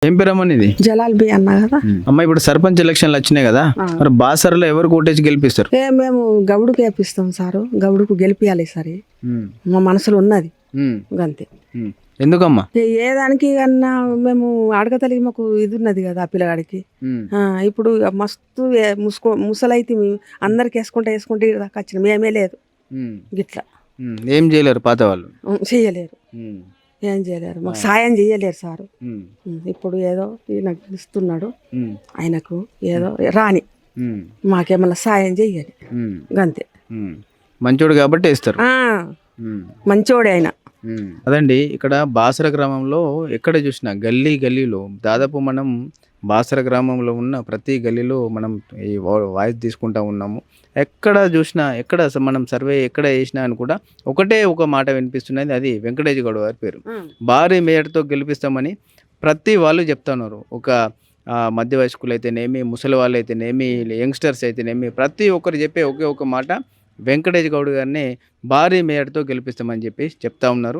ఏం పేరమ్మా ఇది? జలాల్ బి అన్నా కదా. అమ్మ ఇప్పుడు సర్పంచ్ ఎలక్షన్లు వచ్చినాయి కదా, మరి బాసరలో ఎవరు ఓటేసి గెలిపిస్తారు? మేము గౌడుకు వేపిస్తాం సారు, గౌడుకు గెలిపియాలి సరే మా మనసులో ఉన్నది అంతే. ఎందుకమ్మా? ఏ దానికి కన్నా మేము అడగతలిగి మాకు ఇది ఉన్నది కదా ఆ పిల్లగాడికి. ఇప్పుడు మస్తు ముసలైతే అందరికి వేసుకుంటే ఈడ దాకా వచ్చిన మేమే లేదు గిట్లా. ఏం చేయలేరు పాత వాళ్ళు? చెయ్యలేరు, ఏం చేయలేరు, మాకు సాయం చేయలేరు సారు. ఇప్పుడు ఏదో ఈయనకు ఇస్తున్నాడు, ఆయనకు ఏదో రాని మాకేమన్నా సాయం చెయ్యాలి అంతే. మంచోడు కాబట్టి వేస్తారు. మంచోడే ఆయన. అదండి, ఇక్కడ బాసర గ్రామంలో ఎక్కడ చూసినా గల్లీలో దాదాపు మనం బాసర గ్రామంలో ఉన్న ప్రతి గల్లీలో మనం ఈ వాయిస్ తీసుకుంటా ఉన్నాము. ఎక్కడ చూసినా మనం సర్వే ఎక్కడ చేసినా అని కూడా ఒక మాట వినిపిస్తున్నది, అది వెంకటేష్ గౌడ్ గారి పేరు. భారీ మేయర్తో గెలిపిస్తామని ప్రతి వాళ్ళు చెప్తున్నారు. ఒక మధ్య వయస్కులు అయితేనేమి, ముసలి వాళ్ళు అయితేనేమి, యంగ్స్టర్స్ అయితేనేమి, ప్రతి ఒక్కరు చెప్పే ఒక మాట వెంకటేష్ గౌడ్ గారిని భారీ మేయర్తో గెలిపిస్తామని చెప్పి చెప్తా ఉన్నారు.